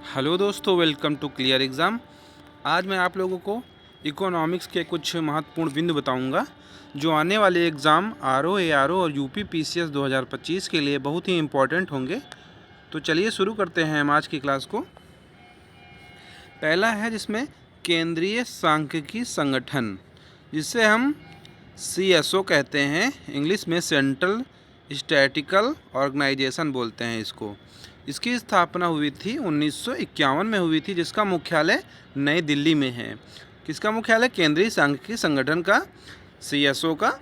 Hello दोस्तों, welcome to clear exam. आज मैं आप लोगों को इकोनॉमिक्स के कुछ महत्वपूर्ण बिंदु बताऊंगा जो आने वाले एग्ज़ाम आरओ, एआरओ और यूपी पीसीएस 2025 के लिए बहुत ही इम्पोर्टेंट होंगे। तो चलिए शुरू करते हैं हम आज की क्लास को। पहला है जिसमें केंद्रीय सांख्यिकी संगठन, जिसे हम CSO कहते हैं, इंग्लिश में सेंट्रल स्टैटिस्टिकल ऑर्गेनाइजेशन बोलते हैं इसको। इसकी स्थापना हुई थी 1951 में हुई थी, जिसका मुख्यालय नई दिल्ली में है। किसका मुख्यालय? केंद्रीय सांख्यिकी संगठन का, CSO का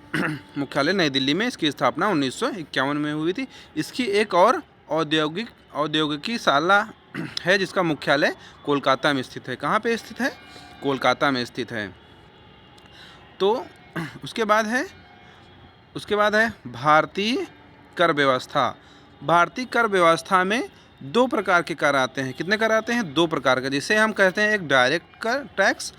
मुख्यालय नई दिल्ली में। इसकी स्थापना 1951 में हुई थी। इसकी एक और औद्योगिकी शाला है जिसका मुख्यालय कोलकाता में स्थित है। कहाँ पे स्थित है? कोलकाता में स्थित है। तो उसके बाद है भारतीय कर व्यवस्था। भारतीय कर व्यवस्था में दो प्रकार के कर आते हैं। कितने कर आते हैं? दो प्रकार का, जिसे हम कहते हैं एक डायरेक्ट कर टैक्स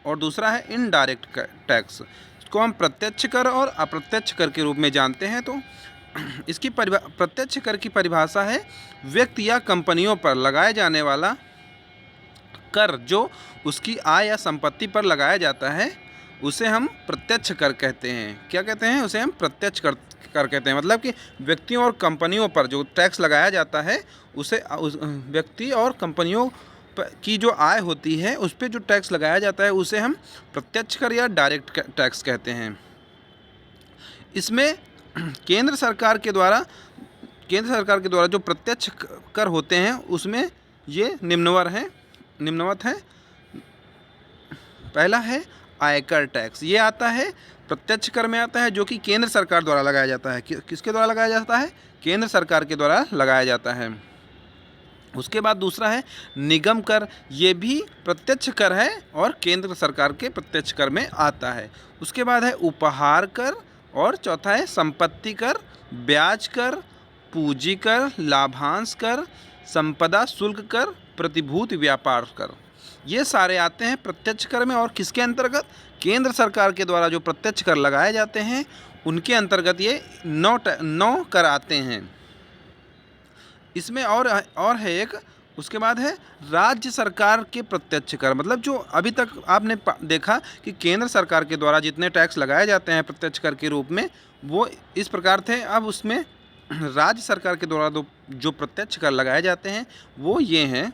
और दूसरा है इनडायरेक्ट टैक्स। इसको हम प्रत्यक्ष कर और अप्रत्यक्ष कर के रूप में जानते हैं। तो इसकी प्रत्यक्ष कर की परिभाषा है व्यक्ति या कंपनियों पर लगाए जाने वाला कर जो उसकी आय या संपत्ति पर लगाया जाता है, उसे हम प्रत्यक्ष कर कहते हैं। क्या कहते हैं? उसे हम प्रत्यक्ष कर कहते हैं। मतलब कि व्यक्तियों और कंपनियों पर जो टैक्स लगाया जाता है, उसे व्यक्ति और कंपनियों की जो आय होती है उस पर जो टैक्स लगाया जाता है उसे हम प्रत्यक्ष कर या डायरेक्ट टैक्स कहते हैं। इसमें केंद्र सरकार के द्वारा जो प्रत्यक्ष कर होते हैं उसमें ये निम्नवत हैं। पहला है आयकर टैक्स। ये आता है प्रत्यक्ष कर में आता है, जो कि केंद्र सरकार द्वारा लगाया जाता है। किसके द्वारा लगाया जाता है? केंद्र सरकार के द्वारा लगाया जाता है। उसके बाद दूसरा है निगम कर। ये भी प्रत्यक्ष कर है और केंद्र सरकार के प्रत्यक्ष कर में आता है। उसके बाद है उपहार कर और चौथा है संपत्ति कर, ब्याज कर, पूंजी कर, लाभांश कर, संपदा शुल्क कर, प्रतिभूति व्यापार कर। ये सारे आते हैं प्रत्यक्ष कर में। और किसके अंतर्गत? केंद्र सरकार के द्वारा जो प्रत्यक्ष कर लगाए जाते हैं उनके अंतर्गत ये 9 कर आते हैं। इसमें और है एक। उसके बाद है राज्य सरकार के प्रत्यक्ष कर। मतलब जो अभी तक आपने देखा कि केंद्र सरकार के द्वारा जितने टैक्स लगाए जाते हैं प्रत्यक्ष कर के रूप में, वो इस प्रकार थे। अब उसमें राज्य सरकार के द्वारा जो प्रत्यक्ष कर लगाए जाते हैं वो ये हैं।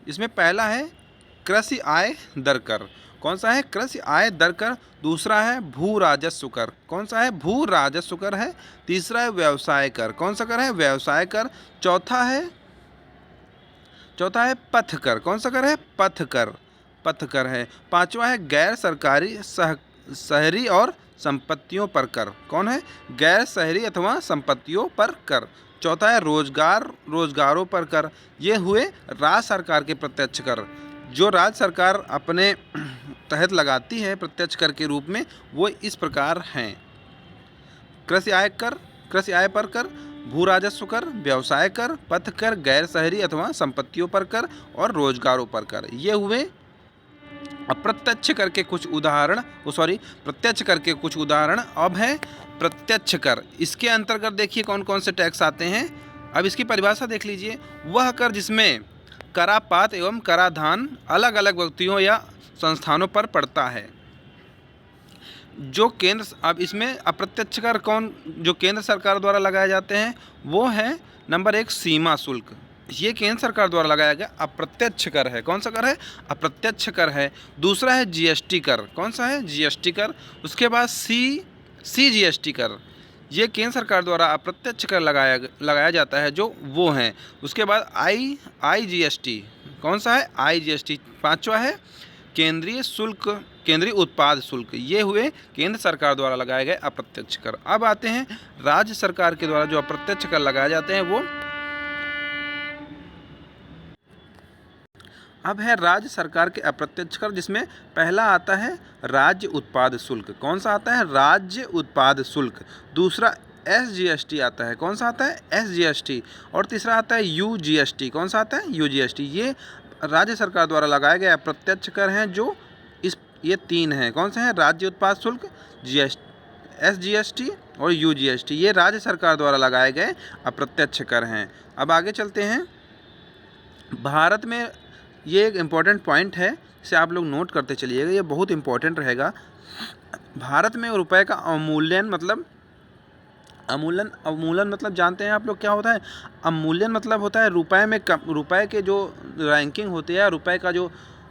इसमें पहला है कृषि आय दर कर। कौन सा है? कृषि आय दर कर। दूसरा है भू राजस्व कर। कौन सा है? भू राजस्व कर है। तीसरा है व्यवसाय कर। कौन सा कर है? व्यवसाय कर। चौथा है पथ कर। कौन सा कर है? पथ कर है। पांचवा है गैर सरकारी शहरी और संपत्तियों पर कर। कौन है? गैर शहरी अथवा संपत्तियों पर कर। चौथा है रोजगारों पर कर। ये हुए राज्य सरकार के प्रत्यक्ष कर। जो राज्य सरकार अपने तहत लगाती है प्रत्यक्ष कर के रूप में, वो इस प्रकार हैं। कृषि आय पर कर, भू राजस्व कर, व्यवसाय कर, पथ कर, गैर शहरी अथवा संपत्तियों पर कर और रोजगारों पर कर। ये हुए अप्रत्यक्ष कर के कुछ उदाहरण। प्रत्यक्ष कर के कुछ उदाहरण। अब है प्रत्यक्ष कर। इसके अंतर्गत देखिए कौन कौन से टैक्स आते हैं। अब इसकी परिभाषा देख लीजिए। वह कर जिसमें करापात एवं कराधान अलग अलग व्यक्तियों या संस्थानों पर पड़ता है। अब इसमें अप्रत्यक्ष कर जो केंद्र सरकार द्वारा लगाए जाते हैं वो है नंबर 1 सीमा शुल्क। ये केंद्र सरकार द्वारा लगाया गया अप्रत्यक्ष कर है। कौन सा कर है? अप्रत्यक्ष कर है। दूसरा है GST कर। कौन सा है? GST कर। उसके बाद CGST कर। ये केंद्र सरकार द्वारा अप्रत्यक्ष कर लगाया जाता है, जो वो हैं। उसके बाद IGST। कौन सा है? IGST। पांचवा है केंद्रीय उत्पाद शुल्क। ये हुए केंद्र सरकार द्वारा लगाए गए अप्रत्यक्ष कर। अब आते हैं राज्य सरकार के द्वारा जो अप्रत्यक्ष कर लगाए जाते हैं वो। अब है राज्य सरकार के अप्रत्यक्ष कर, जिसमें पहला आता है राज्य उत्पाद शुल्क। कौन सा आता है? राज्य उत्पाद शुल्क। दूसरा SGST आता है। कौन सा आता है? SGST। और तीसरा आता है UGST। कौन सा आता है? UGST। ये राज्य सरकार द्वारा लगाए गए अप्रत्यक्ष कर हैं, जो ये 3 हैं। कौन से हैं? राज्य उत्पाद शुल्क, SGST और UGST। ये राज्य सरकार द्वारा लगाए गए अप्रत्यक्ष कर हैं। अब आगे चलते हैं। भारत में ये एक इम्पॉर्टेंट पॉइंट है, इसे आप लोग नोट करते चलिएगा, ये बहुत इम्पॉर्टेंट रहेगा। भारत में रुपए का अवमूल्यन मतलब अवमूल्यन मतलब जानते हैं आप लोग क्या होता है? अवमूल्यन मतलब होता है रुपए में कम, रुपए के जो रैंकिंग होती है, रुपए का जो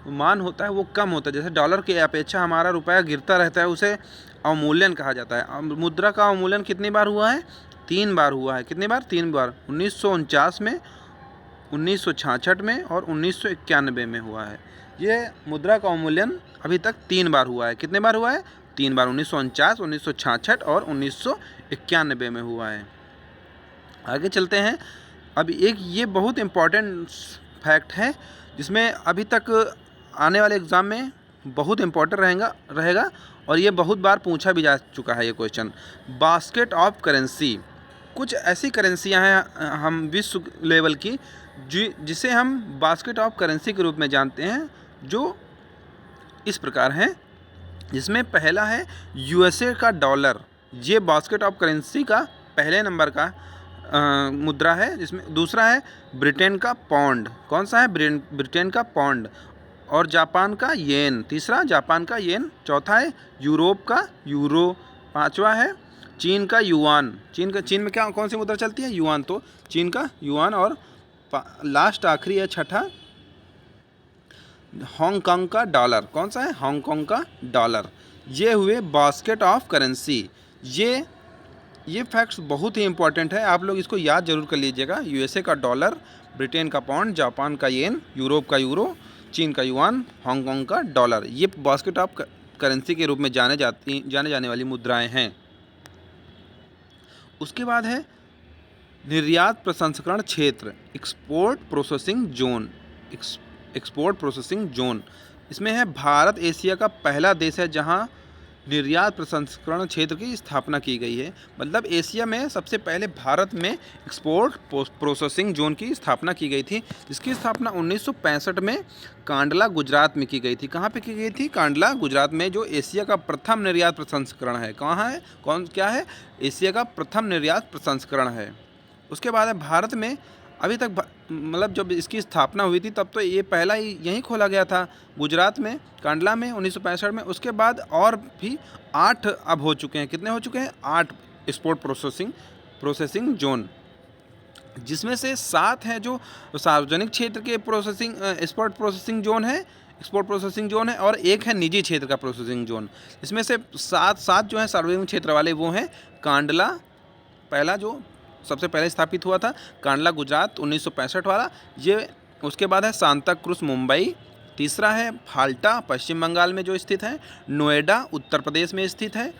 मान होता है वो कम होता है। जैसे डॉलर की अपेक्षा हमारा रुपया गिरता रहता है, उसे अवमूल्यन कहा जाता है। मुद्रा का अवमूल्यन कितनी बार हुआ है? 3 बार हुआ है। कितनी बार? 3 बार। 1949 में, 1966 में और 1991 में हुआ है। ये मुद्रा का अवमूल्यन अभी तक 3 बार हुआ है। कितने बार हुआ है? 3 बार। 1949, 1966 और 1991 में हुआ है। आगे चलते हैं। अब एक ये बहुत इम्पॉर्टेंट फैक्ट है जिसमें अभी तक आने वाले एग्ज़ाम में बहुत इम्पॉर्टेंट रहेगा और ये बहुत बार पूछा भी जा चुका है ये क्वेश्चन। बास्केट ऑफ करेंसी, कुछ ऐसी करेंसियां हैं हम विश्व लेवल की जिसे हम बास्केट ऑफ करेंसी के रूप में जानते हैं, जो इस प्रकार हैं, जिसमें पहला है यूएसए का डॉलर। ये बास्केट ऑफ करेंसी का पहले नंबर का मुद्रा है। जिसमें दूसरा है ब्रिटेन का पौंड। कौन सा है? ब्रिटेन का पौंड। और जापान का येन। तीसरा जापान का येन। चौथा है यूरोप का यूरो। पांचवा है चीन का युआन। चीन में क्या कौन सी मुद्रा चलती है? युआन। तो चीन का युआन। और लास्ट आखिरी है छठा हांगकांग का डॉलर। कौन सा है? हांगकांग का डॉलर। ये हुए बास्केट ऑफ करेंसी। ये फैक्ट्स बहुत ही इंपॉर्टेंट है, आप लोग इसको याद जरूर कर लीजिएगा। यूएसए का डॉलर, ब्रिटेन का पाउंड, जापान का येन, यूरोप का यूरो, चीन का युआन, हांगकांग का डॉलर, ये बास्केट ऑफ करेंसी के रूप में जाने जाने वाली मुद्राएं हैं। उसके बाद है निर्यात प्रसंस्करण क्षेत्र, export processing zone. Export processing zone, इसमें है भारत एशिया का पहला देश है जहां निर्यात प्रसंस्करण क्षेत्र की स्थापना की गई है। मतलब एशिया में सबसे पहले भारत में एक्सपोर्ट प्रोसेसिंग जोन की स्थापना की गई थी, जिसकी स्थापना 1965 में कांडला गुजरात में की गई थी। कहाँ पे की गई थी? कांडला गुजरात में, जो एशिया का प्रथम निर्यात प्रसंस्करण है। कहाँ है? क्या है? एशिया का प्रथम निर्यात प्रसंस्करण है। उसके बाद है भारत में अभी तक मतलब जब इसकी स्थापना हुई थी तब तो ये पहला ही यहीं खोला गया था, गुजरात में, कांडला में, 1965 में। उसके बाद और भी 8 अब हो चुके हैं। कितने हो चुके हैं? 8 एक्सपोर्ट प्रोसेसिंग जोन, जिसमें से 7 हैं जो सार्वजनिक क्षेत्र के एक्सपोर्ट प्रोसेसिंग जोन है, और 1 है निजी क्षेत्र का प्रोसेसिंग जोन। इसमें से 7 जो है सार्वजनिक क्षेत्र वाले, वो हैं कांडला, पहला जो सबसे पहले स्थापित हुआ था, कांडला गुजरात 1965 वाला ये। उसके बाद है सांता क्रूज मुंबई। तीसरा है फाल्टा पश्चिम बंगाल में जो स्थित है। नोएडा उत्तर प्रदेश में स्थित है।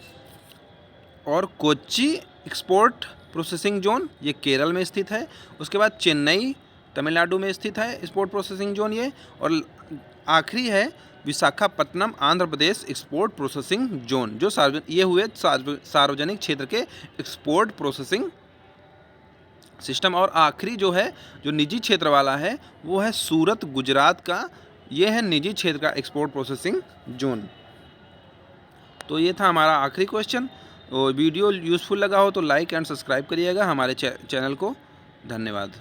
और कोच्चि एक्सपोर्ट प्रोसेसिंग जोन, ये केरल में स्थित है। उसके बाद चेन्नई तमिलनाडु में स्थित है एक्सपोर्ट प्रोसेसिंग जोन ये। और आखिरी है Visakhapatnam Andhra Pradesh export processing zone, जो ये हुए सार्वजनिक क्षेत्र के एक्सपोर्ट प्रोसेसिंग सिस्टम। और आखिरी जो है, जो निजी क्षेत्र वाला है, वो है सूरत गुजरात का। ये है निजी क्षेत्र का एक्सपोर्ट प्रोसेसिंग जोन। तो ये था हमारा आखिरी क्वेश्चन। और वीडियो यूज़फुल लगा हो तो लाइक एंड सब्सक्राइब करिएगा हमारे चैनल को। धन्यवाद।